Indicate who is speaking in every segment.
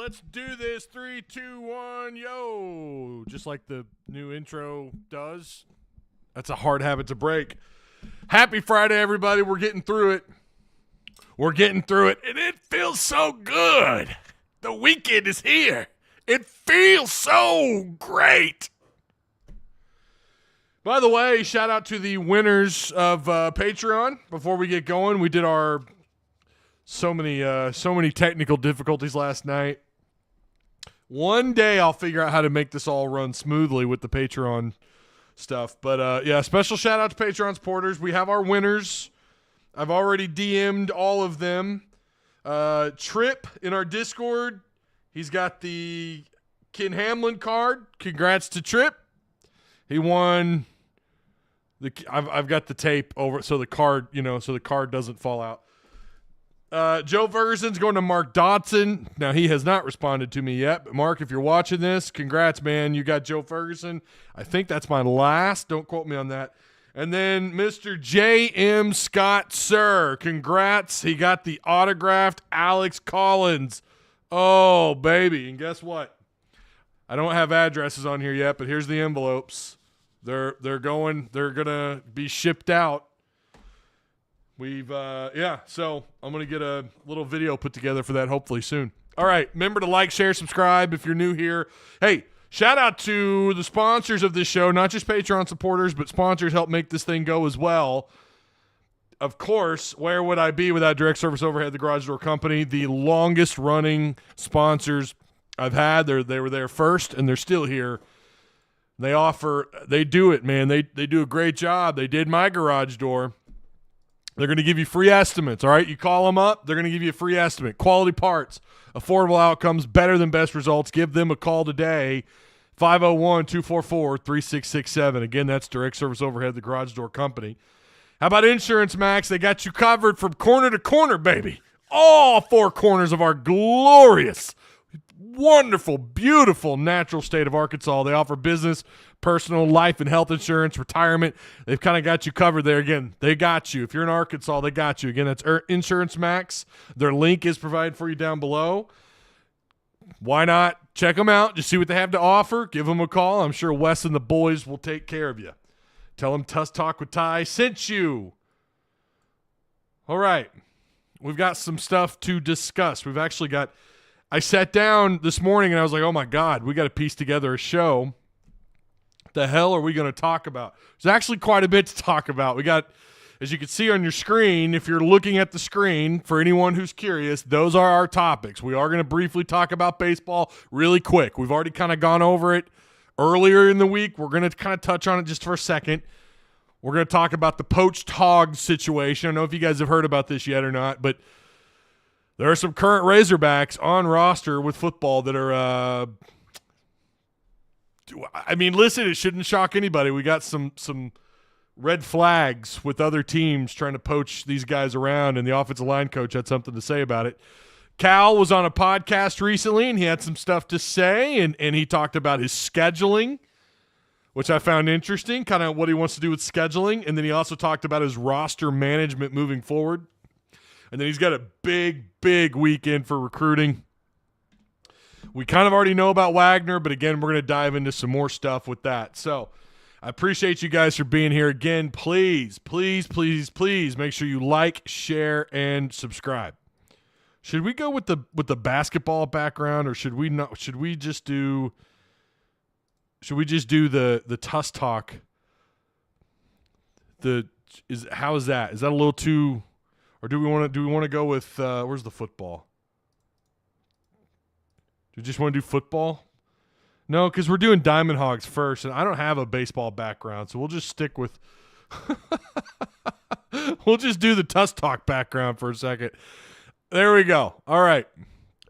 Speaker 1: Let's do this. 3, 2, 1, yo. Just like the new intro does. That's a hard habit to break. Happy Friday, everybody. We're getting through it. And it feels so good. The weekend is here. It feels so great. By the way, shout out to the winners of Patreon. Before we get going, we did our so many technical difficulties last night. One day I'll figure out how to make this all run smoothly with the Patreon stuff. But yeah, special shout out to Patreon supporters. We have our winners. I've already DM'd all of them. Trip in our Discord. He's got the Ken Hamlin card. Congrats to Trip. He won. I've got the tape over so the card, so the card doesn't fall out. Joe Ferguson's going to Mark Dodson. Now, he has not responded to me yet, but Mark, if you're watching this, congrats, man. You got Joe Ferguson. I think that's my last. Don't quote me on that. And then Mr. J.M. Scott, sir. Congrats. He got the autographed Alex Collins. Oh, baby. And guess what? I don't have addresses on here yet, but here's the envelopes. They're going to be shipped out. So I'm going to get a little video put together for that hopefully soon. All right, remember to like, share, subscribe if you're new here. Hey, shout out to the sponsors of this show, not just Patreon supporters, but sponsors help make this thing go as well. Of course, where would I be without Direct Service Overhead, the Garage Door Company, the longest running sponsors I've had. They were there first, and they're still here. They do it, man. They do a great job. They did my garage door. They're going to give you free estimates, all right? You call them up, they're going to give you a free estimate. Quality parts, affordable outcomes, better than best results. Give them a call today, 501-244-3667. Again, that's Direct Service Overhead, the Garage Door Company. How about Insurance Max? They got you covered from corner to corner, baby. All four corners of our glorious, wonderful, beautiful natural state of Arkansas. They offer business, personal, life, and health insurance, retirement. They've kind of got you covered there. Again, they got you. If you're in Arkansas, they got you. Again, that's Insurance Max. Their link is provided for you down below. Why not check them out? Just see what they have to offer. Give them a call. I'm sure Wes and the boys will take care of you. Tell them Tusk Talk with Ty sent you. All right. We've got some stuff to discuss. We've actually got – I sat down this morning and I was like, oh, my God, we got to piece together a show. The hell are we going to talk about? There's actually quite a bit to talk about. We got, as you can see on your screen, if you're looking at the screen, for anyone who's curious, those are our topics. We are going to briefly talk about baseball really quick. We've already kind of gone over it earlier in the week. We're going to kind of touch on it just for a second. We're going to talk about the poached hog situation. I don't know if you guys have heard about this yet or not, but there are some current Razorbacks on roster with football that are listen, it shouldn't shock anybody. We got some red flags with other teams trying to poach these guys around, and the offensive line coach had something to say about it. Cal was on a podcast recently, and he had some stuff to say, and he talked about his scheduling, which I found interesting, kind of what he wants to do with scheduling, and then he also talked about his roster management moving forward. And then he's got a big, big weekend for recruiting. We kind of already know about Wagner, but again, we're going to dive into some more stuff with that. So I appreciate you guys for being here. Again, please, please, please, please make sure you like, share, and subscribe. Should we go with the basketball background, or should we not? Should we just do the Tusk Talk? How is that? Is that a little too? Or do we want to go with where's the football? Do you just want to do football? No, because we're doing Diamond Hogs first, and I don't have a baseball background, so we'll just stick with we'll just do the Tusk Talk background for a second. There we go. All right.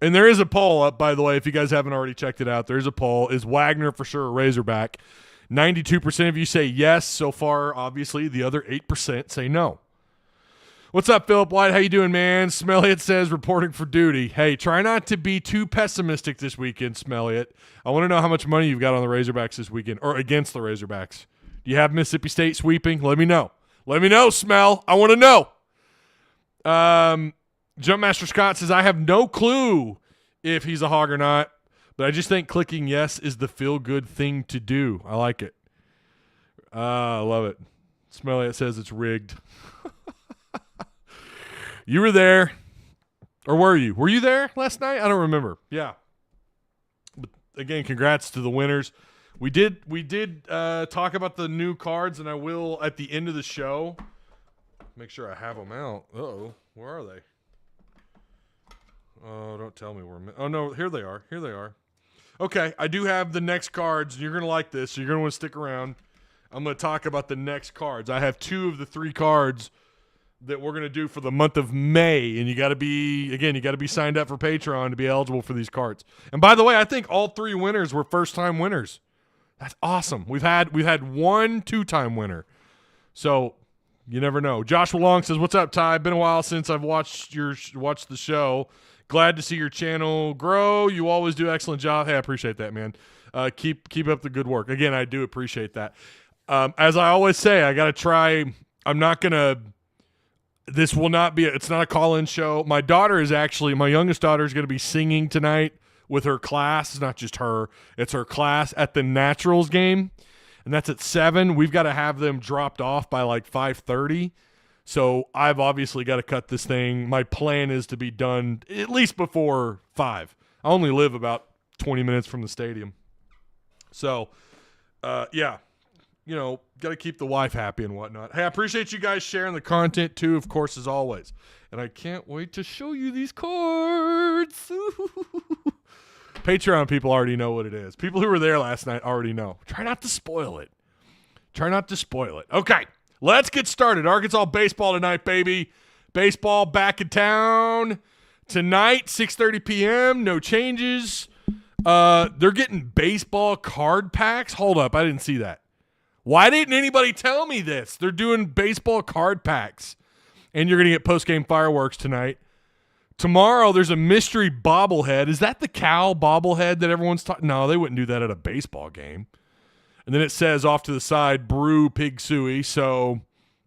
Speaker 1: And there is a poll up, by the way, if you guys haven't already checked it out. There's a poll. Is Wagner for sure a Razorback? 92% of you say yes so far. Obviously, the other 8% say no. What's up, Philip White? How you doing, man? Smelliot says, reporting for duty. Hey, try not to be too pessimistic this weekend, Smelliot. I want to know how much money you've got on the Razorbacks this weekend, or against the Razorbacks. Do you have Mississippi State sweeping? Let me know. Let me know, Smell. I want to know. Jumpmaster Scott says, I have no clue if he's a hog or not. But I just think clicking yes is the feel-good thing to do. I like it. I love it. Smelly, it says it's rigged. You were there. Or were you? Were you there last night? I don't remember. Yeah. But again, congrats to the winners. We did talk about the new cards, and I will at the end of the show make sure I have them out. Uh-oh. Where are they? Oh, don't tell me oh, no, here they are. Here they are. Okay, I do have the next cards. You're going to like this, so you're going to want to stick around. I'm going to talk about the next cards. I have 2 of the 3 cards that we're going to do for the month of May, and you got to be signed up for Patreon to be eligible for these cards. And by the way, I think all 3 winners were first-time winners. That's awesome. We've had 1 2-time winner. So you never know. Joshua Long says, "What's up, Ty? Been a while since I've watched the show. Glad to see your channel grow. You always do an excellent job." Hey, I appreciate that, man. Keep up the good work. Again, I do appreciate that. As I always say, I got to try. I'm not going to – this will not be – it's not a call-in show. My youngest daughter is going to be singing tonight with her class. It's not just her. It's her class at the Naturals game, and that's at 7. We've got to have them dropped off by like 5:30. So I've obviously got to cut this thing. My plan is to be done at least before 5. I only live about 20 minutes from the stadium. So, yeah, got to keep the wife happy and whatnot. Hey, I appreciate you guys sharing the content too, of course, as always. And I can't wait to show you these cards. Patreon people already know what it is. People who were there last night already know. Try not to spoil it. Okay. Let's get started. Arkansas baseball tonight, baby. Baseball back in town tonight, 6:30 p.m. No changes. They're getting baseball card packs. Hold up. I didn't see that. Why didn't anybody tell me this? They're doing baseball card packs. And you're going to get post-game fireworks tonight. Tomorrow, there's a mystery bobblehead. Is that the Cal bobblehead that everyone's talking? No, they wouldn't do that at a baseball game. And then it says off to the side, brew pig suey. So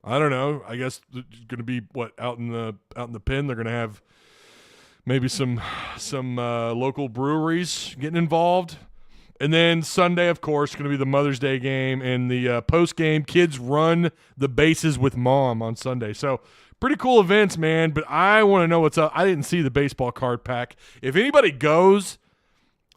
Speaker 1: I don't know. I guess it's going to be out in the pen. They're going to have maybe some local breweries getting involved. And then Sunday, of course, going to be the Mother's Day game and the post game. Kids run the bases with mom on Sunday. So pretty cool events, man. But I want to know what's up. I didn't see the baseball card pack. If anybody goes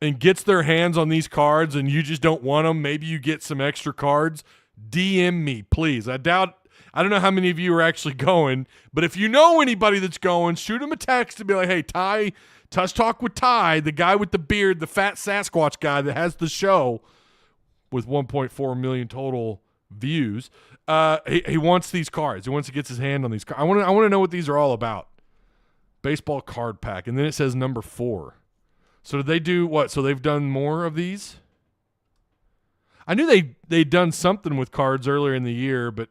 Speaker 1: and gets their hands on these cards and you just don't want them, maybe you get some extra cards, DM me, please. I don't know how many of you are actually going, but if you know anybody that's going, shoot them a text and be like, "Hey, Ty, Tusk Talk with Ty, the guy with the beard, the fat Sasquatch guy that has the show with 1.4 million total views. He wants these cards. He wants to get his hand on these cards. I want to know what these are all about. Baseball card pack. And then it says number 4. So did they do what? So they've done more of these? I knew they'd done something with cards earlier in the year, but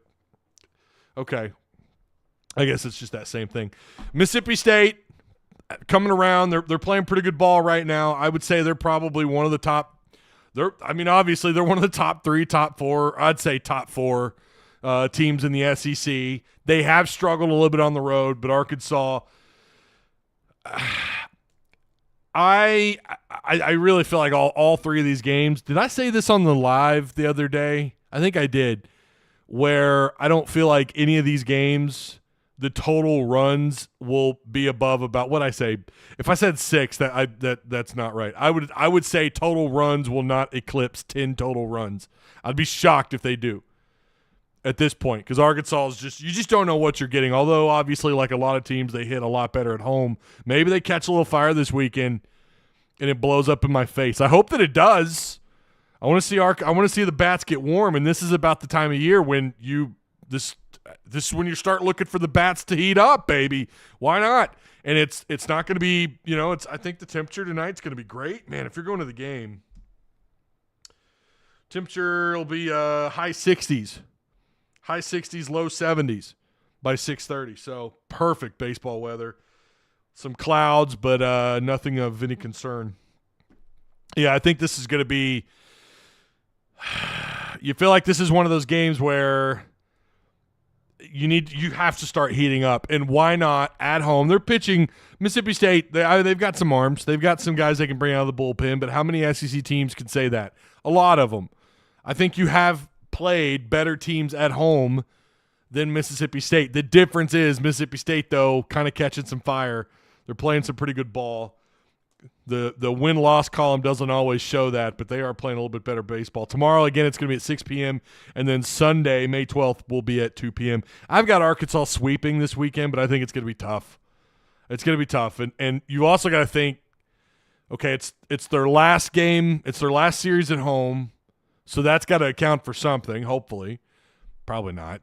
Speaker 1: okay. I guess it's just that same thing. Mississippi State coming around. They're playing pretty good ball right now. I would say they're probably one of the top. Obviously they're one of the top 3, top 4. I'd say top 4 teams in the SEC. They have struggled a little bit on the road, but Arkansas. I really feel like all 3 of these games. Did I say this on the live the other day? I think I did. Where I don't feel like any of these games, the total runs will be above about what I say. If I said 6, that's not right. I would say total runs will not eclipse 10 total runs. I'd be shocked if they do at this point, because Arkansas is you just don't know what you're getting. Although obviously, like a lot of teams, they hit a lot better at home. Maybe they catch a little fire this weekend and it blows up in my face. I hope that it does. I want to see the bats get warm, and this is about the time of year when this is when you start looking for the bats to heat up, baby. Why not? And it's not going to be, I think the temperature tonight's going to be great. Man, if you're going to the game, temperature will be high 60s, low 70s by 6:30. So perfect baseball weather. Some clouds, but nothing of any concern. Yeah, I think this is going to be – you feel like this is one of those games where you have to start heating up. And why not at home? They're pitching Mississippi State. They've got some arms. They've got some guys they can bring out of the bullpen. But how many SEC teams can say that? A lot of them. I think you have played better teams at home than Mississippi State. The difference is Mississippi State, though, kind of catching some fire. They're playing some pretty good ball. The win-loss column doesn't always show that, but they are playing a little bit better baseball. Tomorrow, again, it's going to be at 6 p.m., and then Sunday, May 12th, will be at 2 p.m. I've got Arkansas sweeping this weekend, but I think it's going to be tough. It's going to be tough, and you also got to think, okay, it's their last game. It's their last series at home, so that's got to account for something, hopefully. Probably not.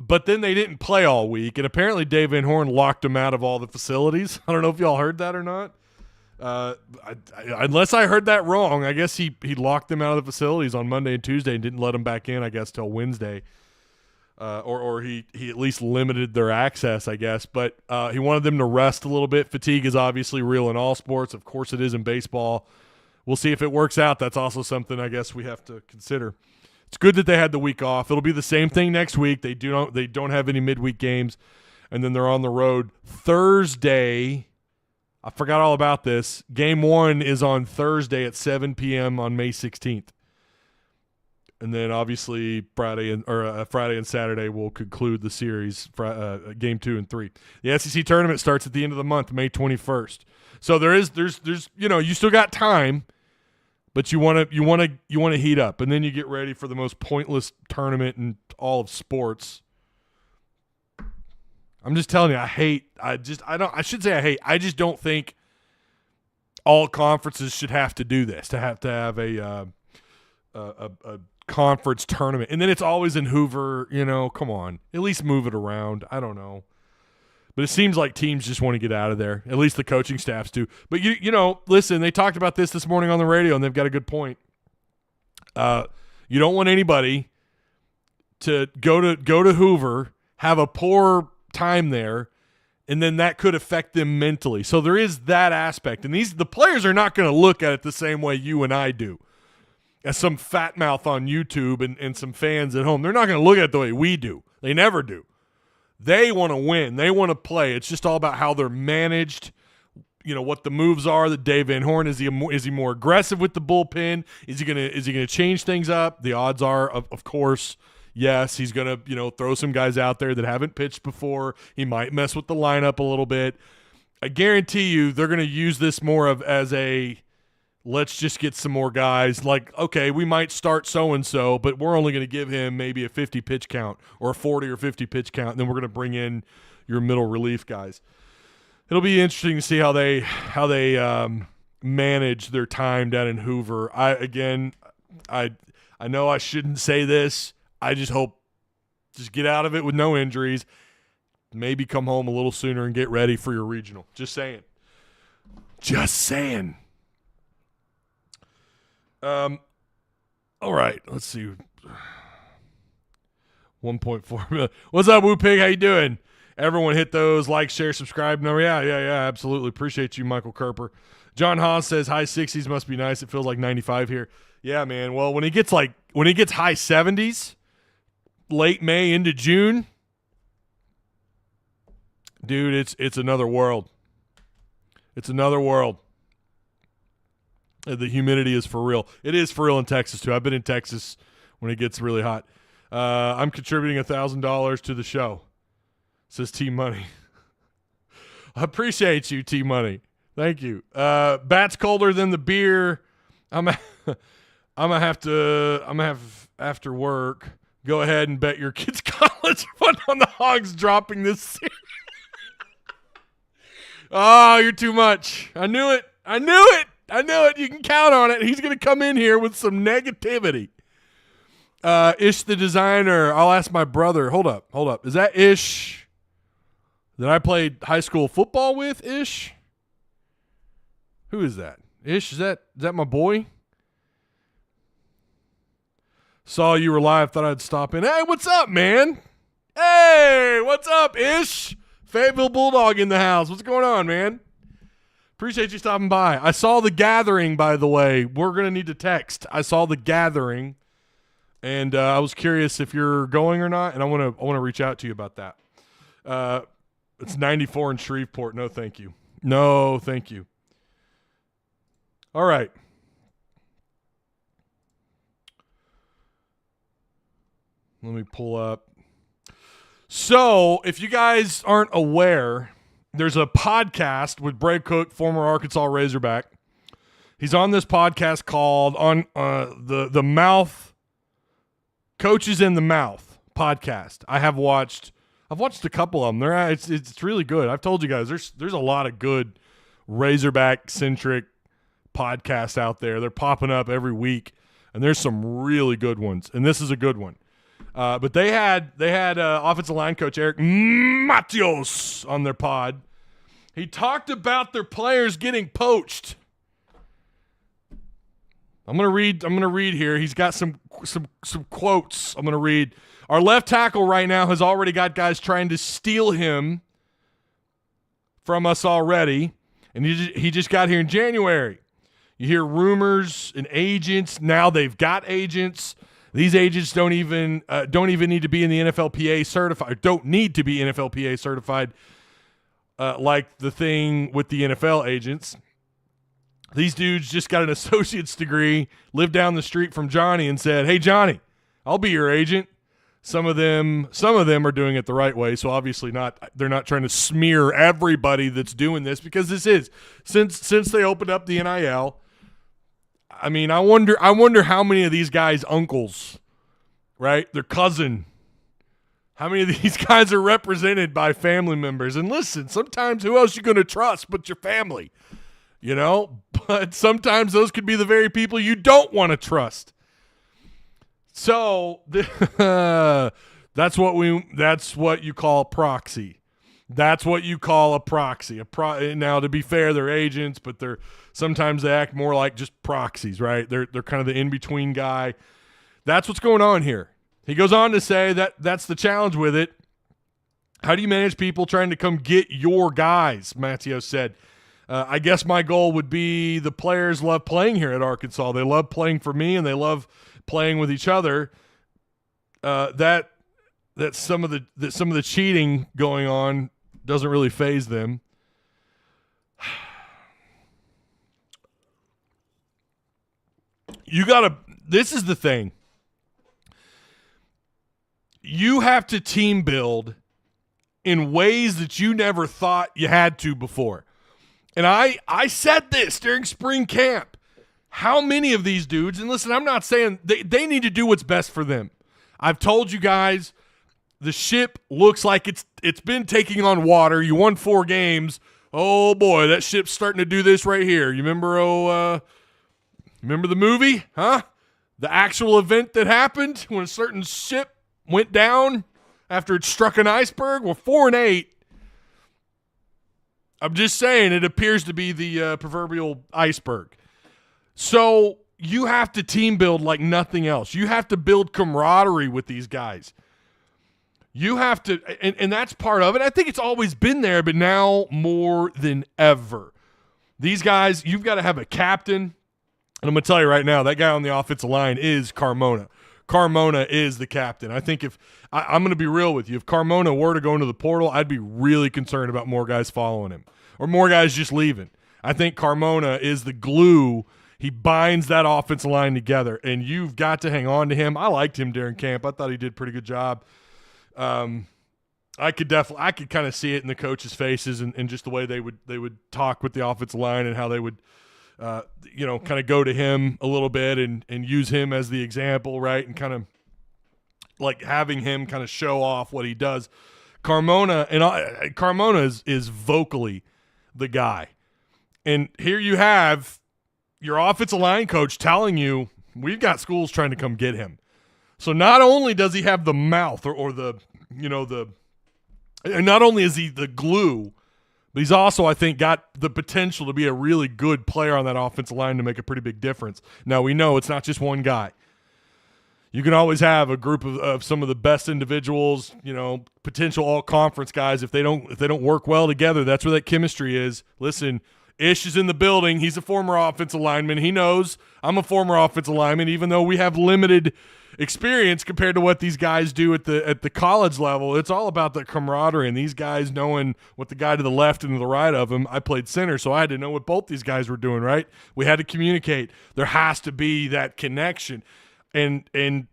Speaker 1: But then they didn't play all week, and apparently Dave Van Horn locked them out of all the facilities. I don't know if y'all heard that or not. Unless I heard that wrong, I guess he locked them out of the facilities on Monday and Tuesday and didn't let them back in, I guess, till Wednesday. Or he at least limited their access, I guess. But he wanted them to rest a little bit. Fatigue is obviously real in all sports. Of course it is in baseball. We'll see if it works out. That's also something I guess we have to consider. It's good that they had the week off. It'll be the same thing next week. They don't have any midweek games, and then they're on the road Thursday. I forgot all about this. Game 1 is on Thursday at 7 p.m. on May 16th. And then obviously Friday and Saturday will conclude the series, game 2 and 3. The SEC tournament starts at the end of the month, May 21st. So there's you still got time, but you want to heat up, and then you get ready for the most pointless tournament in all of sports. I'm just telling you, I just don't think all conferences should have to do this, to have a conference tournament. And then it's always in Hoover, come on. At least move it around. I don't know. But it seems like teams just want to get out of there. At least the coaching staffs do. But listen, they talked about this morning on the radio, and they've got a good point. You don't want anybody to go to Hoover, have a poor time there, and then that could affect them mentally. So there is that aspect. And the players are not going to look at it the same way you and I do. As some fat mouth on YouTube and some fans at home, they're not going to look at it the way we do. They never do. They want to win. They want to play. It's just all about how they're managed, what the moves are that Dave Van Horn, is he more aggressive with the bullpen? Is he going to change things up? The odds are, of course, yes, he's going to, throw some guys out there that haven't pitched before. He might mess with the lineup a little bit. I guarantee you they're going to use this more as a let's just get some more guys. Like, okay, we might start so-and-so, but we're only going to give him maybe a 50 pitch count or a 40 or 50 pitch count, and then we're going to bring in your middle relief guys. It'll be interesting to see how they manage their time down in Hoover. I know I shouldn't say this. I just hope just get out of it with no injuries. Maybe come home a little sooner and get ready for your regional. Just saying. All right, let's see. 1.4 million. What's up, Woo Pig? How you doing? Everyone hit those like, share, subscribe. No, yeah, absolutely. Appreciate you, Michael Kerper. John Haas says high 60s must be nice. It feels like 95 here. Yeah, man. Well, when he gets high 70s, late May into June, dude, it's another world. It's another world. The humidity is for real. It is for real in Texas, too. I've been in Texas when it gets really hot. I'm contributing $1,000 to the show, says T-Money. I appreciate you, T-Money. Thank you. Bat's colder than the beer. I'm gonna have after work. Go ahead and bet your kids' college fund on the Hogs dropping this series. Oh, you're too much. I knew it. You can count on it. He's going to come in here with some negativity. Ish the designer. I'll ask my brother. Hold up. Is that Ish that I played high school football with, Ish? Who is that? Ish, is that my boy? Saw you were live. Thought I'd stop in. Hey, what's up, man? Hey, what's up, Ish? Fayetteville Bulldog in the house. What's going on, man? Appreciate you stopping by. I saw the gathering, by the way. We're going to need to text. I saw the gathering. And I was curious if you're going or not, and I want to reach out to you about that. It's 94 in Shreveport. No, thank you. No, thank you. All right. Let me pull up. So, if you guys aren't aware, there's a podcast with Brad Cook, former Arkansas Razorback. He's on this podcast called On the Mouth, Coaches in the Mouth podcast. I've watched a couple of them. It's really good. I've told you guys there's a lot of good Razorback centric podcasts out there. They're popping up every week, and there's some really good ones. And this is a good one. But they had offensive line coach Eric Matios on their pod. He talked about their players getting poached. I'm gonna read here. He's got some quotes. I'm gonna read. Our left tackle right now has already got guys trying to steal him from us already, and he just got here in January. You hear rumors and agents. Now they've got agents. These agents don't even need to be in the NFLPA certified. Don't need to be NFLPA certified, like the thing with the NFL agents. These dudes just got an associate's degree, lived down the street from Johnny, and said, "Hey Johnny, I'll be your agent." Some of them are doing it the right way, so obviously they're not trying to smear everybody that's doing this, because this is since they opened up the NIL. I mean, I wonder how many of these guys' uncles, right? Their cousin. How many of these guys are represented by family members? And listen, sometimes who else you going to trust but your family? You know? But sometimes those could be the very people you don't want to trust. So that's what you call proxy. That's what you call a proxy. Now, to be fair, they're agents, but sometimes they act more like just proxies, right? They're kind of the in-between guy. That's what's going on here. He goes on to say that's the challenge with it. How do you manage people trying to come get your guys? Matteo said. I guess my goal would be the players love playing here at Arkansas. They love playing for me, and they love playing with each other. That some of the cheating going on doesn't really faze them. This is the thing. You have to team build in ways that you never thought you had to before. And I said this during spring camp. How many of these dudes, and listen, I'm not saying they need to do what's best for them. I've told you guys, the ship looks like it's been taking on water. You won 4 games. Oh boy, that ship's starting to do this right here. You remember remember the movie? Huh? The actual event that happened when a certain ship went down after it struck an iceberg? Well, 4-8. I'm just saying it appears to be the proverbial iceberg. So you have to team build like nothing else. You have to build camaraderie with these guys. You have to, and that's part of it. I think it's always been there, but now more than ever. These guys, you've got to have a captain. And I'm going to tell you right now, that guy on the offensive line is Carmona. Carmona is the captain. I think I'm going to be real with you. If Carmona were to go into the portal, I'd be really concerned about more guys following him or more guys just leaving. I think Carmona is the glue. He binds that offensive line together, and you've got to hang on to him. I liked him during camp. I thought he did a pretty good job. I could kind of see it in the coaches' faces and just the way they would talk with the offensive line and how they would kind of go to him a little bit and use him as the example, right? And kind of like having him kind of show off what he does. Carmona is vocally the guy. And here you have your offensive line coach telling you, we've got schools trying to come get him. So not only does he have the mouth and not only is he the glue, but he's also, I think, got the potential to be a really good player on that offensive line to make a pretty big difference. Now, we know it's not just one guy. You can always have a group of some of the best individuals, potential all-conference guys. If they don't work well together, that's where that chemistry is. Listen, Ish is in the building. He's a former offensive lineman. He knows I'm a former offensive lineman, even though we have limited experience compared to what these guys do at the college level. It's all about the camaraderie and these guys knowing what the guy to the left and to the right of them. I played center, so I had to know what both these guys were doing, right? We had to communicate. There has to be that connection. And you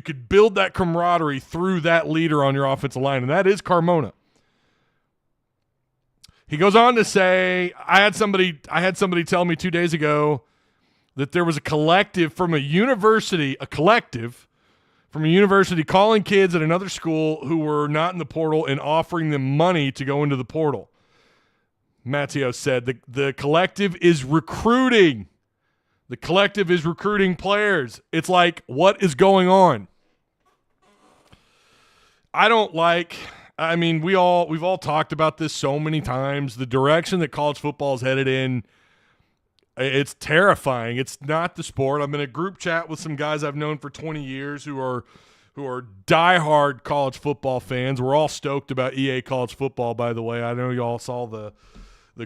Speaker 1: could build that camaraderie through that leader on your offensive line, and that is Carmona. He goes on to say, I had somebody tell me 2 days ago that there was a collective from a university calling kids at another school who were not in the portal and offering them money to go into the portal. Matteo said the collective is recruiting. The collective is recruiting players. It's like, what is going on? We've all talked about this so many times. The direction that college football is headed in, it's terrifying. It's not the sport. I'm in a group chat with some guys I've known for 20 years who are diehard college football fans. We're all stoked about EA college football, by the way. I know you all saw the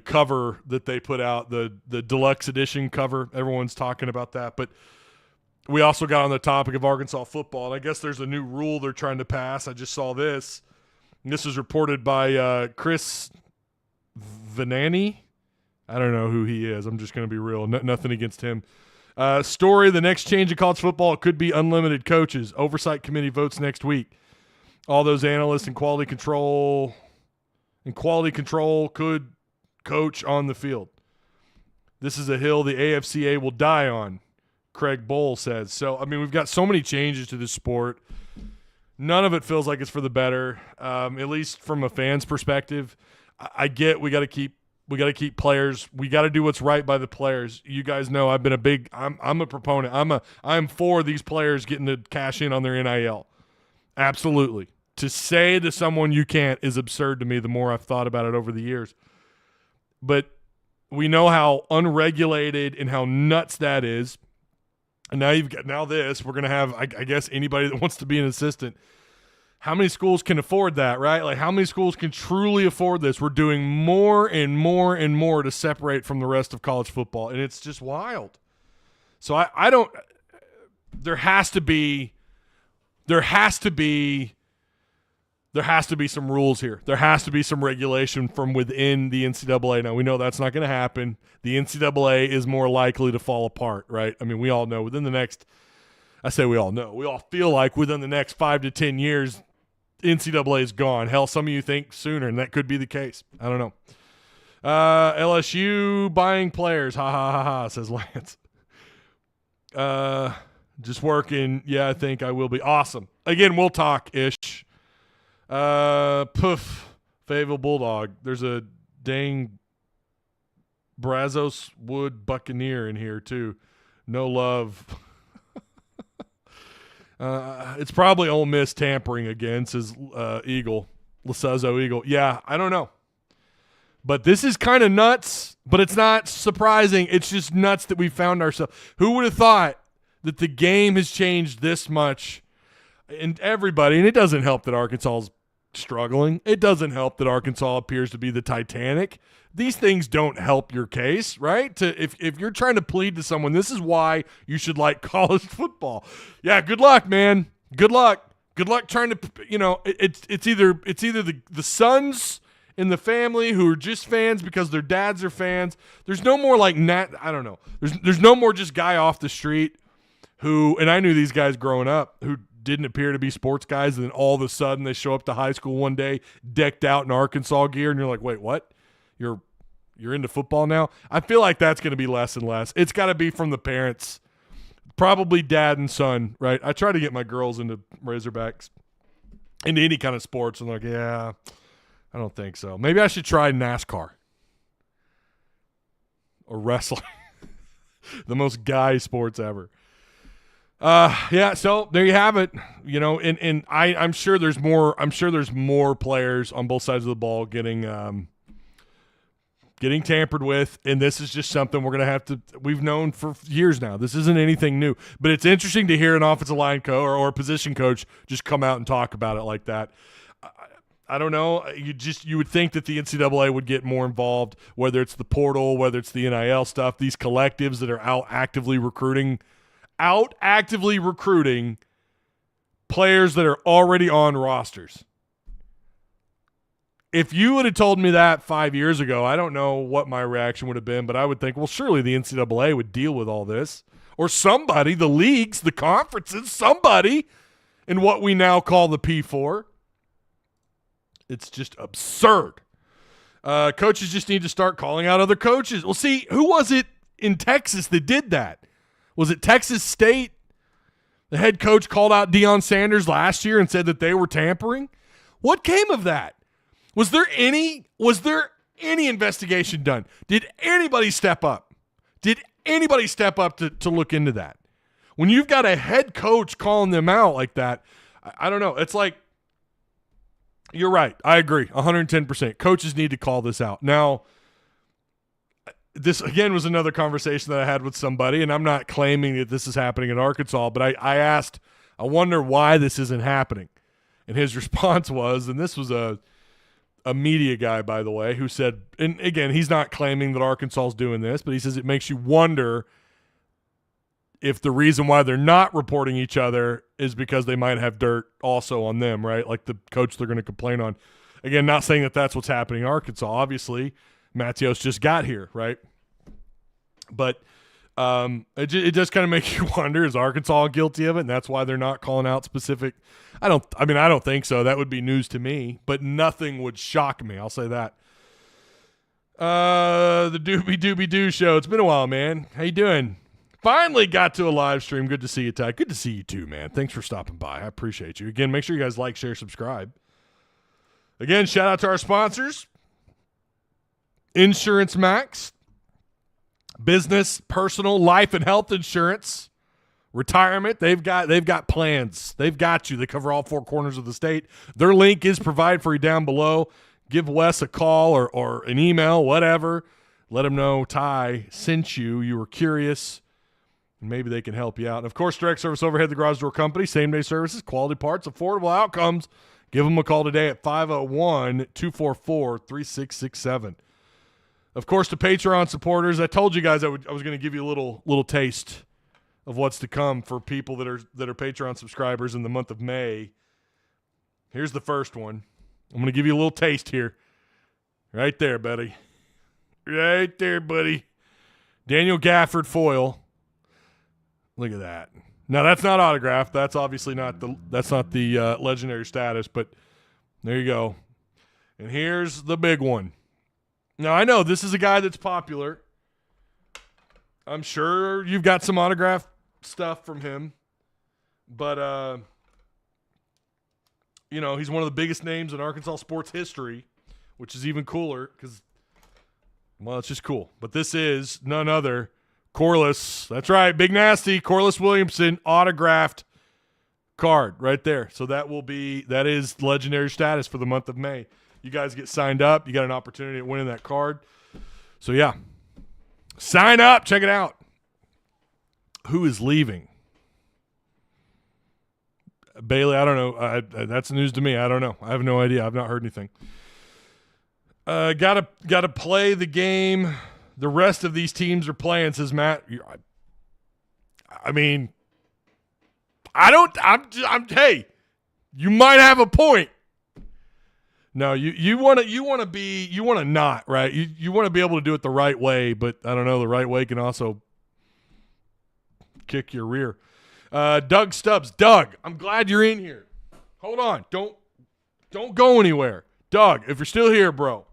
Speaker 1: cover that they put out, the deluxe edition cover. Everyone's talking about that. But we also got on the topic of Arkansas football, and I guess there's a new rule they're trying to pass. I just saw this. And this was reported by Chris Vanani. I don't know who he is. I'm just going to be real. Nothing against him. Story, the next change in college football, it could be unlimited coaches. Oversight committee votes next week. All those analysts and quality control could coach on the field. This is a hill the AFCA will die on, Craig Bowl says. So, we've got so many changes to this sport. None of it feels like it's for the better, at least from a fan's perspective. I get we got to keep players. We got to do what's right by the players. You guys know I'm a proponent. I'm for these players getting to cash in on their NIL. Absolutely. To say to someone you can't is absurd to me the more I've thought about it over the years. But we know how unregulated and how nuts that is. And now this, we're going to have, I guess, anybody that wants to be an assistant. How many schools can afford that, right? Like, how many schools can truly afford this? We're doing more and more and more to separate from the rest of college football, and it's just wild. So I don't – there has to be some rules here. There has to be some regulation from within the NCAA. Now, we know that's not going to happen. The NCAA is more likely to fall apart, right? We all know within the next – I say we all know. We all feel like within the next 5 to 10 years, NCAA is gone. Hell, some of you think sooner, and that could be the case. I don't know. LSU buying players. Ha, ha, ha, ha, says Lance. Just working. Yeah, I think I will be. Awesome. Again, we'll talk-ish. Poof. Fayetteville Bulldog. There's a dang Brazos Wood Buccaneer in here, too. No love. It's probably Ole Miss tampering again, says Eagle. Lasazo Eagle. Yeah, I don't know. But this is kind of nuts, but it's not surprising. It's just nuts that we found ourselves. Who would have thought that the game has changed this much? And everybody, and it doesn't help that Arkansas is struggling. It doesn't help that Arkansas appears to be the Titanic. These things don't help your case, right? If you're trying to plead to someone, this is why you should like college football. Yeah, good luck, man. Good luck. Good luck trying to, it's either the sons in the family who are just fans because their dads are fans. There's no more like I don't know. There's no more just guy off the street who, and I knew these guys growing up who didn't appear to be sports guys, and then all of a sudden they show up to high school one day decked out in Arkansas gear, and you're like, wait, what? You're into football now? I feel like that's going to be less and less. It's got to be from the parents, probably dad and son, right? I try to get my girls into Razorbacks, into any kind of sports, and like, yeah, I don't think so. Maybe I should try NASCAR or wrestling. The most guy sports ever. Yeah, so there you have it. And I'm sure there's more. I'm sure there's more players on both sides of the ball getting tampered with, and this is just something we're gonna have to. We've known for years now. This isn't anything new, but it's interesting to hear an offensive line coach or a position coach just come out and talk about it like that. I don't know. You would think that the NCAA would get more involved, whether it's the portal, whether it's the NIL stuff, these collectives that are out actively recruiting out actively recruiting players that are already on rosters. If you would have told me that 5 years ago, I don't know what my reaction would have been, but I would think, well, surely the NCAA would deal with all this. Or somebody, the leagues, the conferences, somebody in what we now call the P4. It's just absurd. Coaches just need to start calling out other coaches. Well, see, who was it in Texas that did that? Was it Texas State? The head coach called out Deion Sanders last year and said that they were tampering. What came of that? Was there any investigation done? Did anybody step up? Did anybody step up to look into that? When you've got a head coach calling them out like that, I don't know. It's like, you're right. I agree 110%. Coaches need to call this out. Now, this, again, was another conversation that I had with somebody, and I'm not claiming that this is happening in Arkansas, but I asked, I wonder why this isn't happening. And his response was, and this was a media guy, by the way, who said, and again, he's not claiming that Arkansas is doing this, but he says it makes you wonder if the reason why they're not reporting each other is because they might have dirt also on them, right? Like the coach they're going to complain on. Again, not saying that that's what's happening in Arkansas. Obviously, Matios just got here, right? But it just kind of makes you wonder, is Arkansas guilty of it? And that's why they're not calling out specific. I don't think so. That would be news to me, but nothing would shock me. I'll say that. The Doobie Doo show. It's been a while, man. How you doing? Finally got to a live stream. Good to see you, Ty. Good to see you too, man. Thanks for stopping by. I appreciate you. Again, make sure you guys like, share, subscribe. Again, shout out to our sponsors. Insurance Max. Business, personal, life, and health insurance. Retirement, they've got plans. They've got you. They cover all four corners of the state. Their link is provided for you down below. Give Wes a call or an email, whatever. Let them know Ty sent you. You were curious. And maybe they can help you out. And, of course, direct service overhead, the Garage Door Company, same-day services, quality parts, affordable outcomes. Give them a call today at 501-244-3667. Of course, to Patreon supporters, I told you guys I was going to give you a little taste of what's to come for people that are Patreon subscribers in the month of May. Here's the first one. I'm going to give you a little taste here. Right there, buddy. Right there, buddy. Daniel Gafford foil. Look at that. Now, that's not autographed. That's obviously not the legendary status, but there you go. And here's the big one. Now, I know this is a guy that's popular. I'm sure you've got some autographed stuff from him. But, he's one of the biggest names in Arkansas sports history, which is even cooler because, well, it's just cool. But this is none other Corliss. That's right, Big Nasty, Corliss Williamson autographed card right there. So that is legendary status for the month of May. You guys get signed up. You got an opportunity at winning that card. So, yeah. Sign up. Check it out. Who is leaving? Bailey, I don't know. That's news to me. I don't know. I have no idea. I've not heard anything. Gotta play the game the rest of these teams are playing, says Matt. Hey, you might have a point. No, you want to not, right? You want to be able to do it the right way, but I don't know, the right way can also kick your rear. Doug Stubbs. Doug, I'm glad you're in here. Hold on. Don't go anywhere. Doug, if you're still here, bro.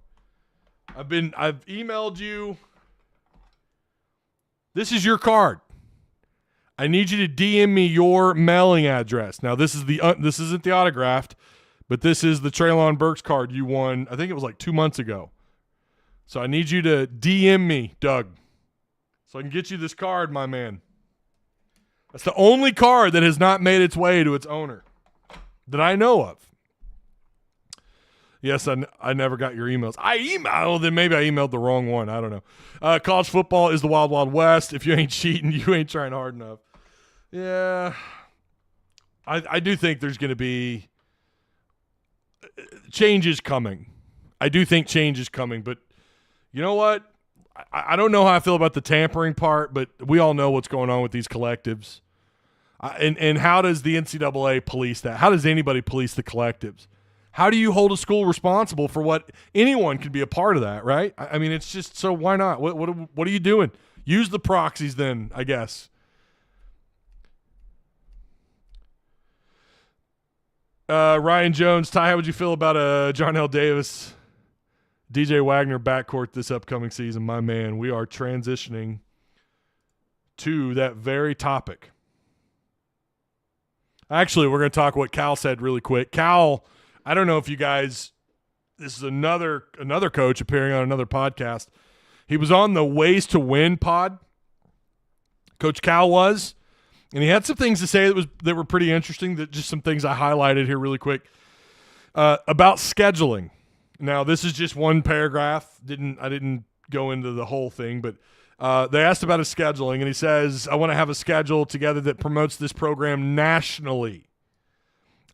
Speaker 1: I've emailed you. This is your card. I need you to DM me your mailing address. Now, this isn't the autographed, but this is the Traylon Burks card you won. I think it was like 2 months ago. So I need you to DM me, Doug, so I can get you this card, my man. That's the only card that has not made its way to its owner that I know of. Yes, I never got your emails. Then maybe I emailed the wrong one. I don't know. College football is the Wild Wild West. If you ain't cheating, you ain't trying hard enough. Yeah. I do think there's going to be change is coming. I do think change is coming, but you know what? I don't know how I feel about the tampering part, but we all know what's going on with these collectives. And how does the NCAA police that? How does anybody police the collectives? How do you hold a school responsible for what anyone can be a part of that, right? I mean, it's just, so why not? What are you doing? Use the proxies then, I guess. Ryan Jones, Ty, how would you feel about John L. Davis, DJ Wagner backcourt this upcoming season? My man, we are transitioning to that very topic. Actually, we're going to talk what Cal said really quick. Cal, I don't know if you guys, this is another coach appearing on another podcast. He was on the Ways to Win pod. Coach Cal was, and he had some things to say that were pretty interesting. That just some things I highlighted here really quick about scheduling. Now, this is just one paragraph. I didn't go into the whole thing, but they asked about his scheduling, and he says, I want to have a schedule together that promotes this program nationally.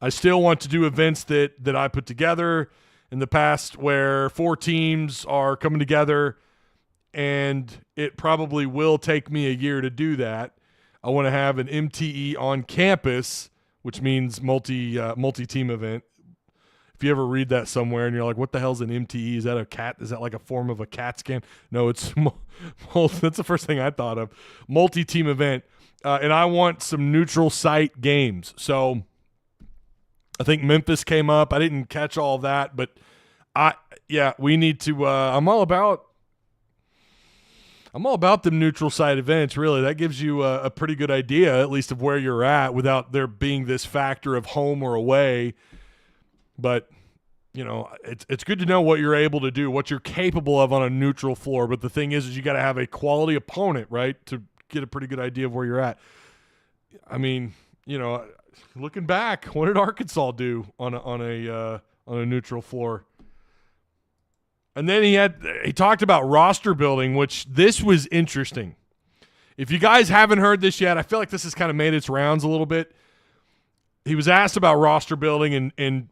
Speaker 1: I still want to do events that I put together in the past where 4 teams are coming together, and it probably will take me a year to do that. I want to have an MTE on campus, which means multi-team event. If you ever read that somewhere and you're like, what the hell's an MTE? Is that a cat? Is that like a form of a CAT scan? No, it's that's the first thing I thought of. Multi-team event. And I want some neutral site games. So I think Memphis came up. I didn't catch all of that, but we need to I'm all about them neutral site events, really. That gives you a pretty good idea, at least of where you're at, without there being this factor of home or away. But, you know, it's good to know what you're able to do, what you're capable of on a neutral floor. But the thing is you got to have a quality opponent, right, to get a pretty good idea of where you're at. I mean, you know, looking back, what did Arkansas do on a neutral floor? And then he talked about roster building, which this was interesting. If you guys haven't heard this yet, I feel like this has kind of made its rounds a little bit. He was asked about roster building and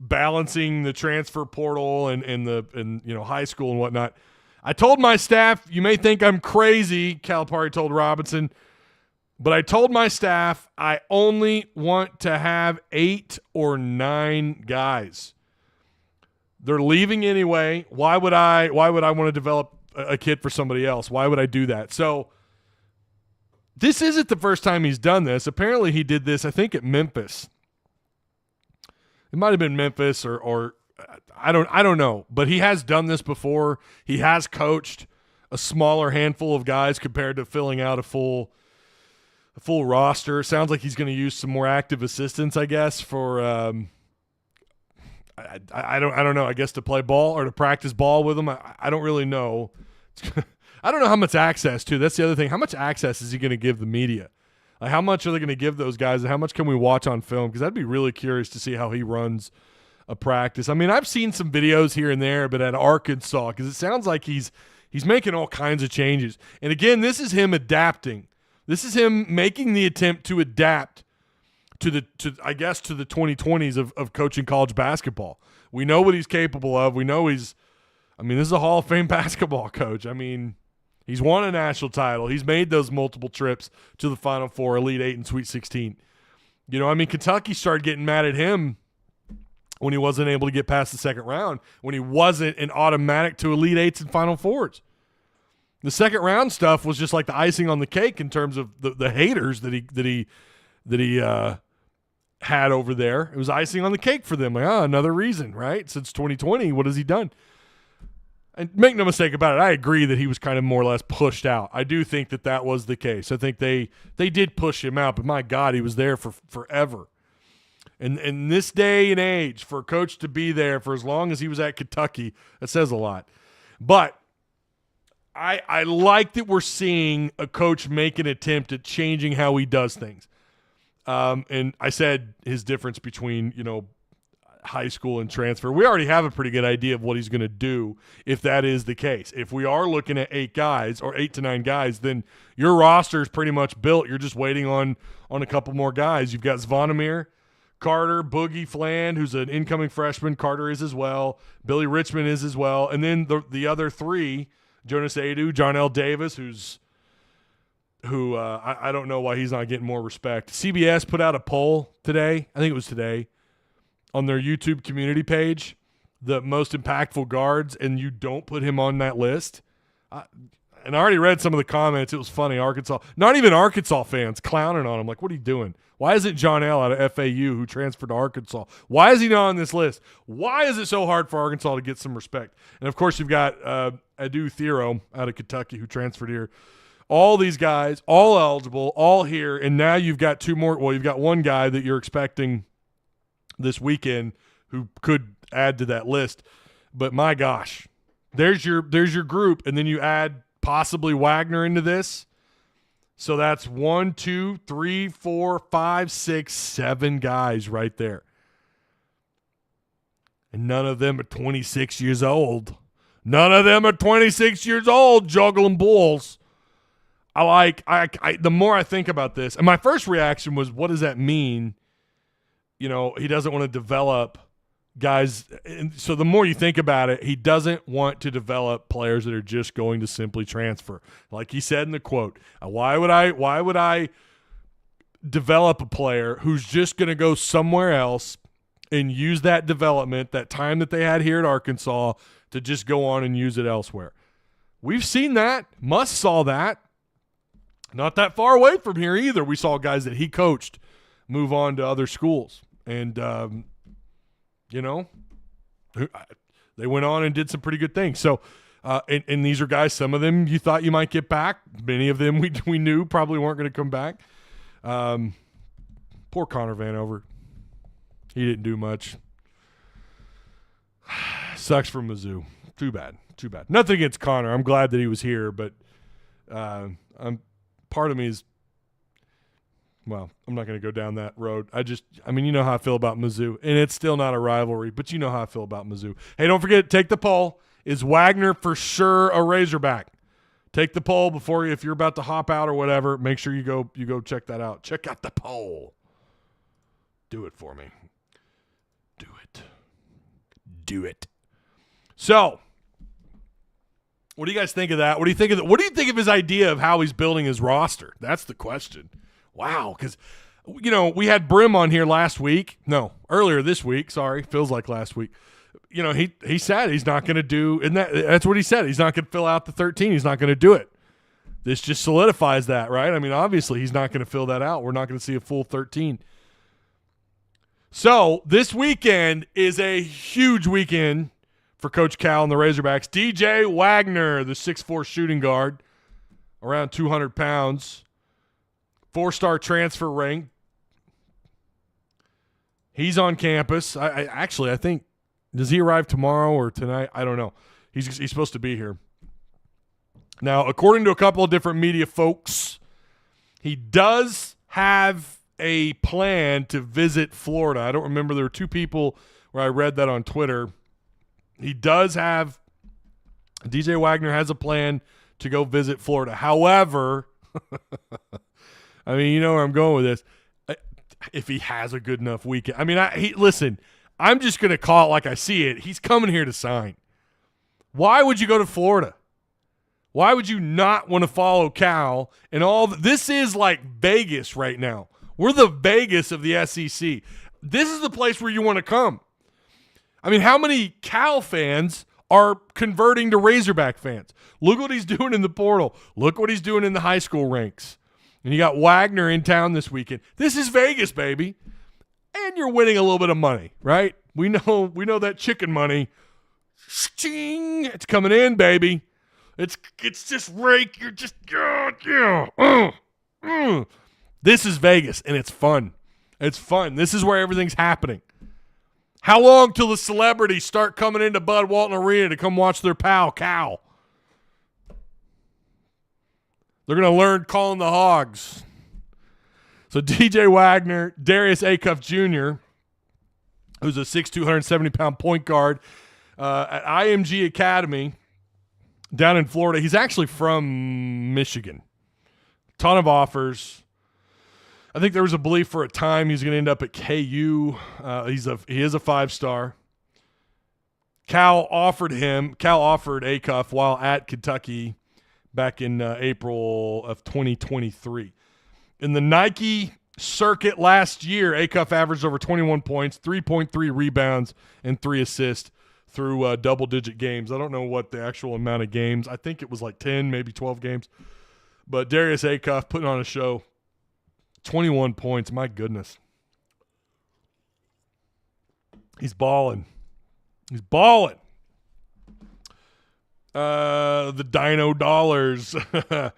Speaker 1: balancing the transfer portal and you know, high school and whatnot. I told my staff, you may think I'm crazy, Calipari told Robinson, but I told my staff I only want to have 8 or 9 guys. They're leaving anyway. Why would I want to develop a kid for somebody else? Why would I do that? So this isn't the first time he's done this. Apparently he did this, I think, at Memphis. It might have been Memphis or I don't know, but he has done this before. He has coached a smaller handful of guys compared to filling out a full roster. Sounds like he's going to use some more active assistants, I guess, for I don't know. I guess to play ball or to practice ball with them. I don't really know. I don't know how much access to. That's the other thing. How much access is he going to give the media? Like, how much are they going to give those guys, and how much can we watch on film? Because I'd be really curious to see how he runs a practice. I mean, I've seen some videos here and there, but at Arkansas, because it sounds like he's making all kinds of changes. And again, this is him adapting. This is him making the attempt to adapt to the 2020s of coaching college basketball. We know what he's capable of. We know this is a Hall of Fame basketball coach. I mean, he's won a national title. He's made those multiple trips to the Final Four, Elite Eight, and Sweet 16. You know, I mean, Kentucky started getting mad at him when he wasn't able to get past the second round, when he wasn't an automatic to Elite Eights and Final Fours. The second round stuff was just like the icing on the cake in terms of the haters that he had over there. It was icing on the cake for them. Like, another reason, right? Since 2020, what has he done? And make no mistake about it, I agree that he was kind of more or less pushed out. I do think that was the case. I think they did push him out, but my God, he was there for forever. And in this day and age, for a coach to be there for as long as he was at Kentucky, that says a lot. But I like that we're seeing a coach make an attempt at changing how he does things. And I said his difference between, you know, high school and transfer. We already have a pretty good idea of what he's going to do if that is the case. If we are looking at 8 guys or 8 to 9 guys, then your roster is pretty much built. You're just waiting on a couple more guys. You've got Zvonimir, Carter, Boogie Fland, who's an incoming freshman. Carter is as well. Billy Richmond is as well. And then the other 3, Jonas Adu, John L. Davis, who's who I don't know why he's not getting more respect. CBS put out a poll today, I think it was today, on their YouTube community page, the most impactful guards, and you don't put him on that list. And I already read some of the comments. It was funny. Arkansas, not even Arkansas fans clowning on him. Like, what are you doing? Why isn't John L. out of FAU who transferred to Arkansas? Why is he not on this list? Why is it so hard for Arkansas to get some respect? And, of course, you've got Adu Thero out of Kentucky who transferred here. All these guys, all eligible, all here, and now you've got two more. Well, you've got one guy that you're expecting this weekend who could add to that list. But, my gosh, there's your group, and then you add possibly Wagner into this. So that's 1, 2, 3, 4, 5, 6, 7 guys right there. And none of them are 26 years old. None of them are 26 years old juggling bulls. The more I think about this, and my first reaction was, what does that mean? You know, he doesn't want to develop guys. And so the more you think about it, he doesn't want to develop players that are just going to simply transfer. Like he said in the quote, why would I develop a player who's just going to go somewhere else and use that development, that time that they had here at Arkansas, to just go on and use it elsewhere? We've seen that. Muss saw that. Not that far away from here either. We saw guys that he coached move on to other schools. And, you know, they went on and did some pretty good things. So, and these are guys, some of them you thought you might get back. Many of them we knew probably weren't going to come back. Poor Connor Vanover. He didn't do much. Sucks for Mizzou. Too bad. Nothing against Connor. I'm glad that he was here, but part of me is, well, I'm not going to go down that road. You know how I feel about Mizzou, and it's still not a rivalry, but you know how I feel about Mizzou. Hey, don't forget, take the poll. Is Wagner for sure a Razorback? Take the poll before if you're about to hop out or whatever. Make sure you go check that out. Check out the poll. Do it for me. Do it. So, what do you guys think of that? What do you think of his idea of how he's building his roster? That's the question. Wow, because, you know, we had Brim on here earlier this week. Sorry, feels like last week. You know, he said he's not going to do, and that's what he said. He's not going to fill out the 13. He's not going to do it. This just solidifies that, right? I mean, obviously he's not going to fill that out. We're not going to see a full 13. So this weekend is a huge weekend for Coach Cal and the Razorbacks. DJ Wagner, the 6'4" shooting guard, around 200 pounds, 4-star transfer rank. He's on campus. I think, does he arrive tomorrow or tonight? I don't know. He's supposed to be here. Now, according to a couple of different media folks, he does have a plan to visit Florida. I don't remember. There were two people where I read that on Twitter. He does have – DJ Wagner has a plan to go visit Florida. However, I mean, you know where I'm going with this. If he has a good enough weekend. I mean, listen, I'm just going to call it like I see it. He's coming here to sign. Why would you go to Florida? Why would you not want to follow Cal and all? This is like Vegas right now. We're the Vegas of the SEC. This is the place where you want to come. I mean, how many Cal fans are converting to Razorback fans? Look what he's doing in the portal. Look what he's doing in the high school ranks. And you got Wagner in town this weekend. This is Vegas, baby. And you're winning a little bit of money, right? We know that chicken money. Ching, it's coming in, baby. It's just rake. You're just This is Vegas, and it's fun. It's fun. This is where everything's happening. How long till the celebrities start coming into Bud Walton Arena to come watch their pal Cal? They're going to learn calling the hogs. So DJ Wagner, DARIUS ACUFF JR, who's a 6'2", 170-pound point guard at IMG Academy down in Florida. He's actually from Michigan. Ton of offers. I think there was a belief for a time he's going to end up at KU. He is a 5-star. Cal offered ACUFF while at Kentucky, back in April of 2023. In the Nike circuit last year, Acuff averaged over 21 points, 3.3 rebounds, and 3 assists through double-digit games. I don't know what the actual amount of games. I think it was like 10, maybe 12 games. But DARIUS ACUFF putting on a show. 21 points. My goodness. He's balling. He's balling. The Dino Dollars. I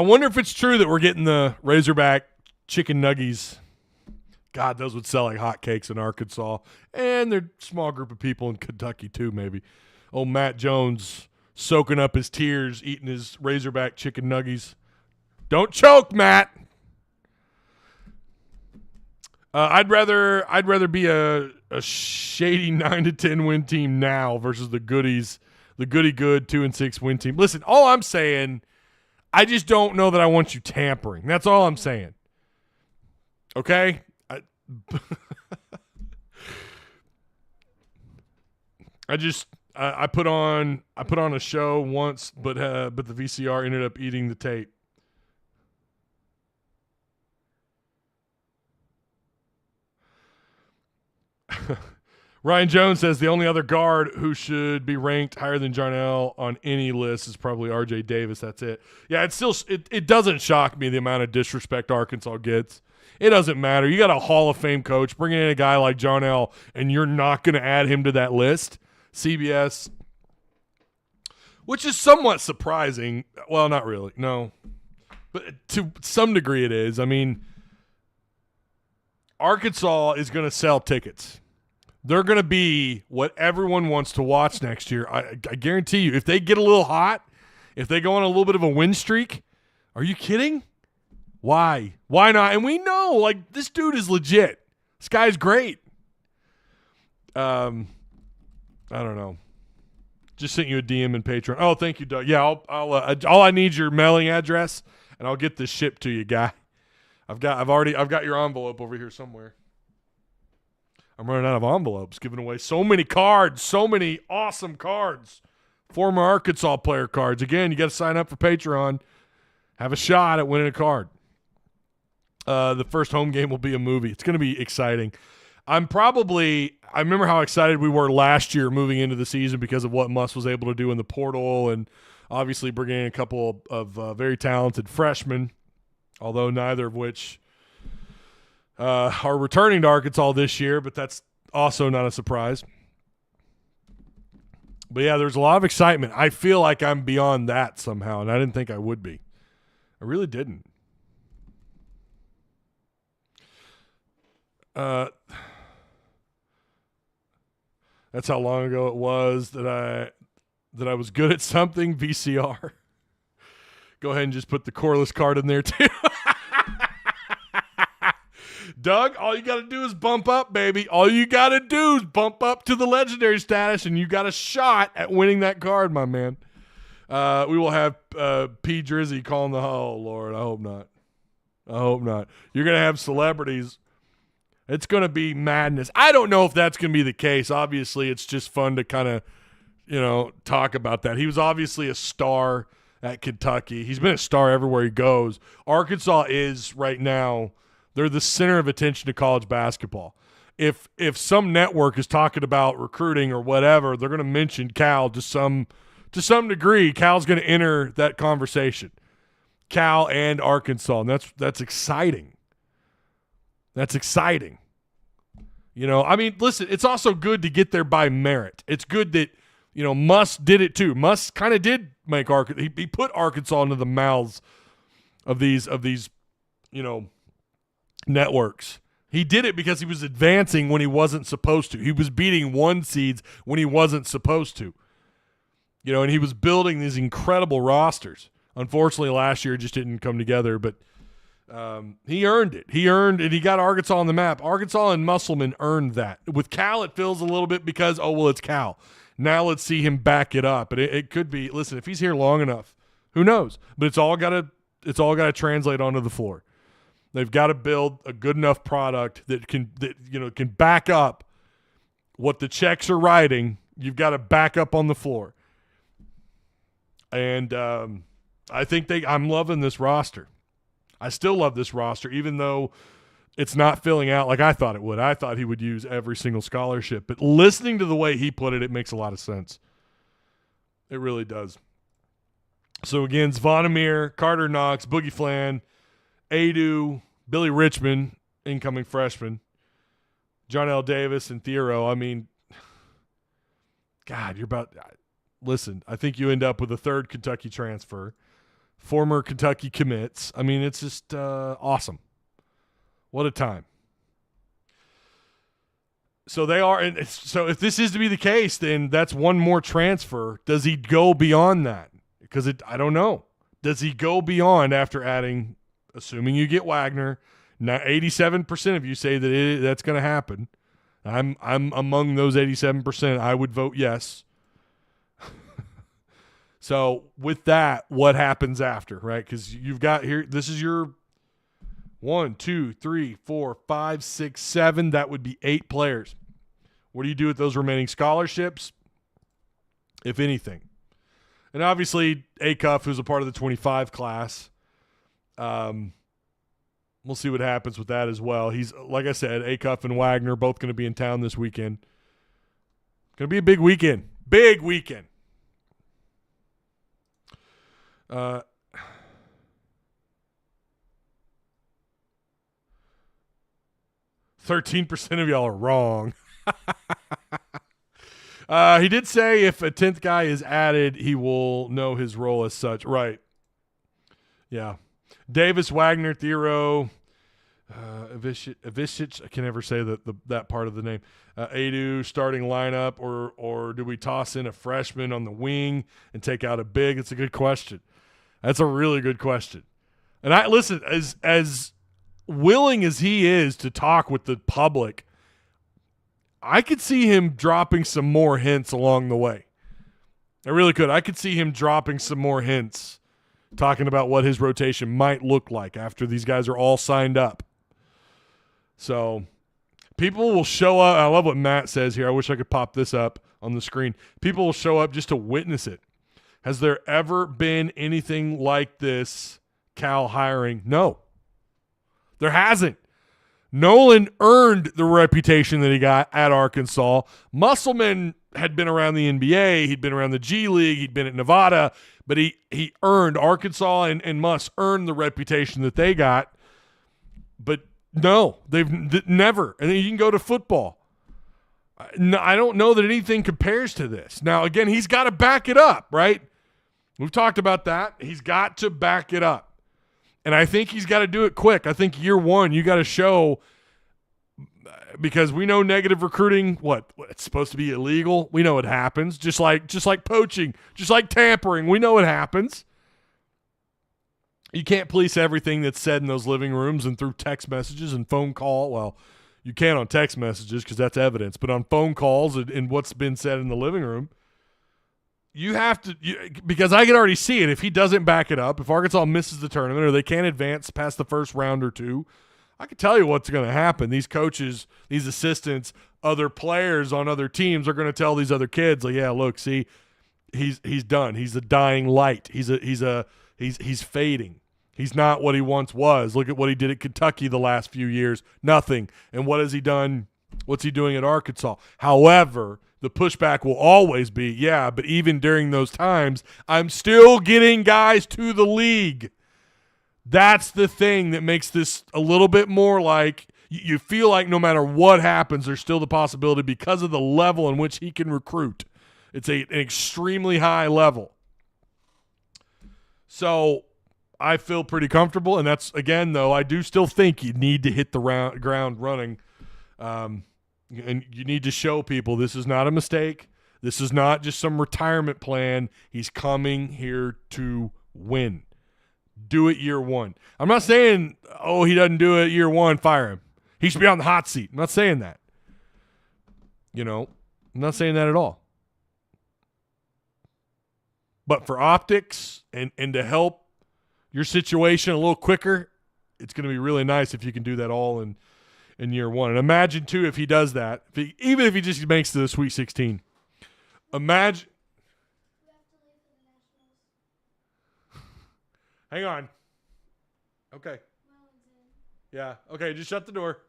Speaker 1: wonder if it's true that we're getting the Razorback chicken nuggies. God, those would sell like hotcakes in Arkansas. And they're a small group of people in Kentucky too, maybe. Old Matt Jones soaking up his tears, eating his Razorback chicken nuggies. Don't choke, Matt. I'd rather be a shady 9-10 win team now versus the goody good 2-6 win team. Listen, all I'm saying, I just don't know that I want you tampering. That's all I'm saying. Okay? I put on a show once, but the VCR ended up eating the tape. Ryan Jones says the only other guard who should be ranked higher than Jarnell on any list is probably R.J. Davis. That's it. Yeah, it doesn't shock me the amount of disrespect Arkansas gets. It doesn't matter. You got a Hall of Fame coach bringing in a guy like Jarnell, and you're not going to add him to that list. CBS, which is somewhat surprising. Well, not really. No. But to some degree it is. I mean, Arkansas is going to sell tickets. They're going to be what everyone wants to watch next year. I guarantee you, if they get a little hot, if they go on a little bit of a win streak, are you kidding? Why? Why not? And we know, like, this dude is legit. This guy's great. I don't know. Just sent you a DM in Patreon. Oh, thank you, Doug. Yeah, all I need is your mailing address, and I'll get this shipped to you, guy. I've got your envelope over here somewhere. I'm running out of envelopes, giving away so many cards, so many awesome cards. Former Arkansas player cards. Again, you got to sign up for Patreon. Have a shot at winning a card. The first home game will be a movie. It's going to be exciting. I remember how excited we were last year moving into the season because of what Muss was able to do in the portal and obviously bringing in a couple of very talented freshmen, although neither of which are returning to Arkansas this year, but that's also not a surprise. But yeah, there's a lot of excitement. I feel like I'm beyond that somehow, and I didn't think I would be. I really didn't. That's how long ago it was that I was good at something. VCR. Go ahead and just put the coreless card in there too. Doug, all you got to do is bump up, baby. All you got to do is bump up to the legendary status, and you got a shot at winning that card, my man. We will have P. Drizzy calling the – oh, Lord, I hope not. I hope not. You're going to have celebrities. It's going to be madness. I don't know if that's going to be the case. Obviously, it's just fun to kind of, talk about that. He was obviously a star at Kentucky. He's been a star everywhere he goes. Arkansas is right now – they're the center of attention to college basketball. If some network is talking about recruiting or whatever, they're going to mention Cal to some degree. Cal's going to enter that conversation. Cal and Arkansas, and that's exciting. That's exciting. Listen, it's also good to get there by merit. It's good that Muss did it too. Muss kind of did make Arkansas. He put Arkansas into the mouths of these networks. He did it because he was advancing when he wasn't supposed to. He was beating 1 seeds when he wasn't supposed to. And he was building these incredible rosters. Unfortunately, last year it just didn't come together, but he earned it. He got Arkansas on the map. Arkansas and Musselman earned that. With Cal, it feels a little bit because, it's Cal. Now let's see him back it up. But it could be, listen, if he's here long enough, who knows? But it's all got to translate onto the floor. They've got to build a good enough product that can back up what the checks are writing. You've got to back up on the floor. And I think I'm loving this roster. I still love this roster, even though it's not filling out like I thought it would. I thought he would use every single scholarship. But listening to the way he put it, it makes a lot of sense. It really does. So, again, Zvonimir, Carter Knox, Boogie Flan, Adu, Billy Richmond, incoming freshman, John L. Davis, and Thiero. I mean, God, listen, I think you end up with a third Kentucky transfer, former Kentucky commits. I mean, it's just awesome. What a time. So they are, and so if this is to be the case, then that's one more transfer. Does he go beyond that? Because I don't know. Does he go beyond after adding, assuming you get Wagner? Now, 87% of you say that that's going to happen. I'm among those 87%. I would vote yes. So with that, what happens after, right? Because you've got here, this is your 1, 2, 3, 4, 5, 6, 7. That would be 8 players. What do you do with those remaining scholarships, if anything? And obviously, Acuff, who's a part of the 25 class, we'll see what happens with that as well. He's, like I said, Acuff and Wagner both going to be in town this weekend. Going to be a big weekend. Big weekend. 13% of y'all are wrong. He did say if a 10th guy is added, he will know his role as such. Right. Yeah. Davis, Wagner, Thiero, Avicic, I can never say that part of the name. Adu, starting lineup, or do we toss in a freshman on the wing and take out a big? It's a good question. That's a really good question. And I listen, as willing as he is to talk with the public, I could see him dropping some more hints along the way. I really could. I could see him dropping some more hints, talking about what his rotation might look like after these guys are all signed up. So people will show up. I love what Matt says here. I wish I could pop this up on the screen. People will show up just to witness it. Has there ever been anything like this, Cal hiring? No. There hasn't. Nolan earned the reputation that he got at Arkansas. Musselman had been around the NBA. He'd been around the G League. He'd been at Nevada. But he earned, Arkansas and Muss earned the reputation that they got. But no, they've never. And then you can go to football. I don't know that anything compares to this. Now, again, he's got to back it up, right? We've talked about that. He's got to back it up. And I think he's got to do it quick. I think year one, you got to show, because we know negative recruiting, it's supposed to be illegal. We know it happens. Just like poaching, just like tampering. We know it happens. You can't police everything that's said in those living rooms and through text messages and phone call. Well, you can on text messages because that's evidence. But on phone calls and what's been said in the living room, you have to, because I can already see it. If he doesn't back it up, if Arkansas misses the tournament or they can't advance past the first round or two, I can tell you what's going to happen. These coaches, these assistants, other players on other teams are going to tell these other kids, like, yeah, look, see, he's done. He's a dying light. He's fading. He's not what he once was. Look at what he did at Kentucky the last few years. Nothing. And what has he done? What's he doing at Arkansas? However, the pushback will always be, yeah, but even during those times, I'm still getting guys to the league. That's the thing that makes this a little bit more like you feel like no matter what happens, there's still the possibility because of the level in which he can recruit. It's an extremely high level. So I feel pretty comfortable, and that's, again, though, I do still think you need to hit the ground running. And you need to show people this is not a mistake. This is not just some retirement plan. He's coming here to win. Do it year one. I'm not saying, he doesn't do it year one, fire him. He should be on the hot seat. I'm not saying that. I'm not saying that at all. But for optics and to help your situation a little quicker, it's going to be really nice if you can do that all in year one. And imagine, too, if he does that, even if he just makes to the Sweet 16. Imagine. Hang on. Okay. Yeah. Okay, just shut the door.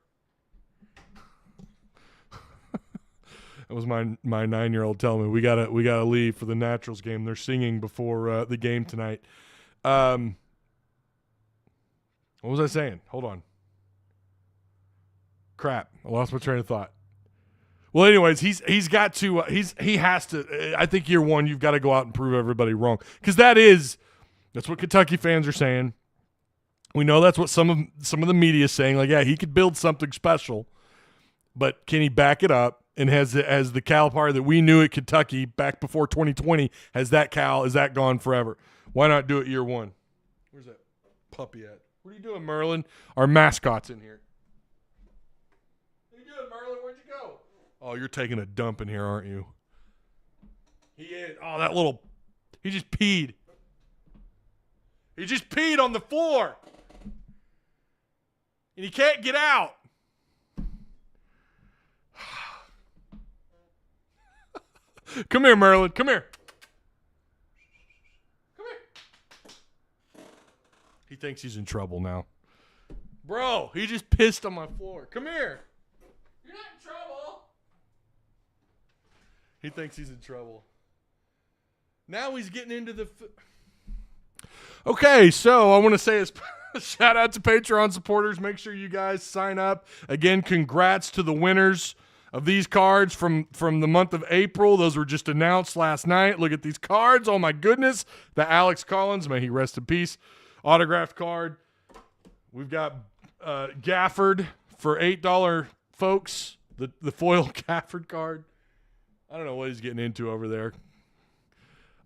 Speaker 1: That was my 9-year-old telling me we gotta leave for the Naturals game. They're singing before the game tonight. What was I saying? Hold on. Crap, I lost my train of thought. Well, anyways, he has to. I think year one you've got to go out and prove everybody wrong, because that's what Kentucky fans are saying. We know that's what some of the media is saying. Like, yeah, he could build something special, but can he back it up? And has the Calipari that we knew at Kentucky back before 2020, is that gone forever? Why not do it year one? Where's that puppy at? What are you doing, Merlin? Our mascot's in here. What are you doing, Merlin? Where'd you go? Oh, you're taking a dump in here, aren't you? He is. Oh, he just peed. He just peed on the floor. And he can't get out. Come here, Merlin. Come here. Come here. He thinks he's in trouble now. Bro, he just pissed on my floor. Come here. You're not in trouble. He thinks he's in trouble. Now he's getting into the... Okay, so I want to say a shout out to Patreon supporters. Make sure you guys sign up. Again, congrats to the winners of these cards from the month of April. Those were just announced last night. Look at these cards. Oh, my goodness. The Alex Collins, may he rest in peace, autographed card. We've got Gafford for $8, folks. The foil Gafford card. I don't know what he's getting into over there.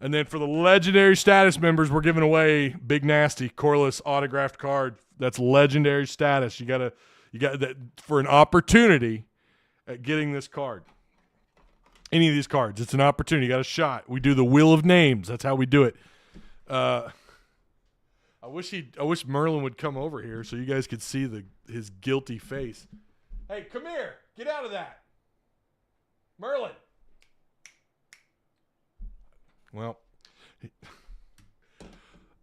Speaker 1: And then for the legendary status members, we're giving away Big Nasty Corliss autographed card. That's legendary status. You got that for an opportunity at getting this card. Any of these cards, it's an opportunity. You got a shot. We do the wheel of names. That's how we do it. I wish Merlin would come over here so you guys could see his guilty face. Hey, come here. Get out of that. Merlin. Well,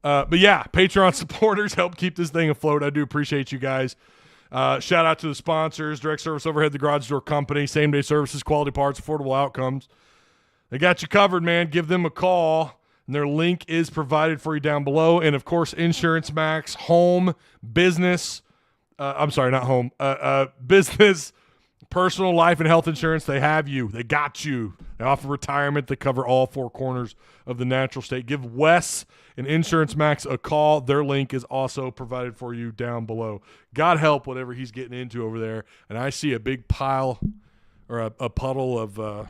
Speaker 1: but yeah, Patreon supporters help keep this thing afloat. I do appreciate you guys. Shout out to the sponsors: Direct Service Overhead, the Garage Door Company, Same Day Services, Quality Parts, Affordable Outcomes. They got you covered, man. Give them a call, and their link is provided for you down below. And of course, Insurance Max, home, business. I'm sorry, not home. Business. Personal life and health insurance, they have you. They got you. They offer retirement. They cover all four corners of the natural state. Give Wes and Insurance Max a call. Their link is also provided for you down below. God help whatever he's getting into over there. And I see a big pile or a puddle of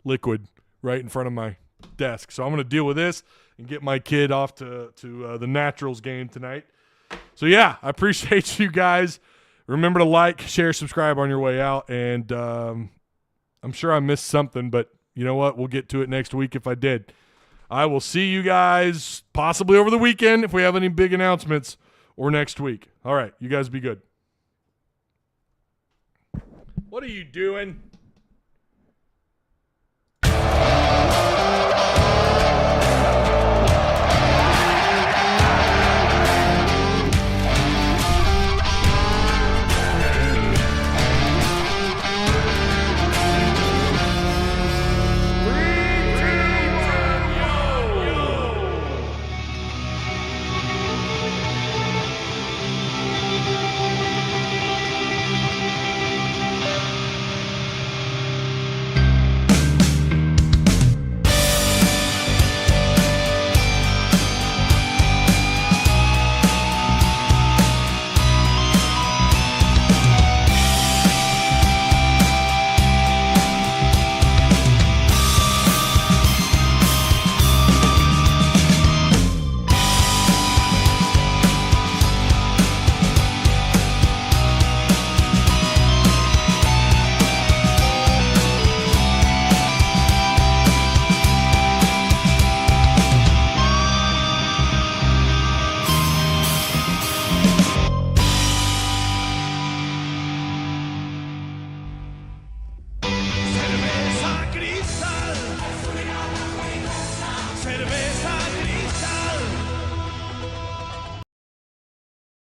Speaker 1: liquid right in front of my desk. So I'm going to deal with this and get my kid off to the Naturals game tonight. So, yeah, I appreciate you guys. Remember to like, share, subscribe on your way out. And I'm sure I missed something, but you know what? We'll get to it next week if I did. I will see you guys possibly over the weekend if we have any big announcements, or next week. All right, you guys be good. What are you doing?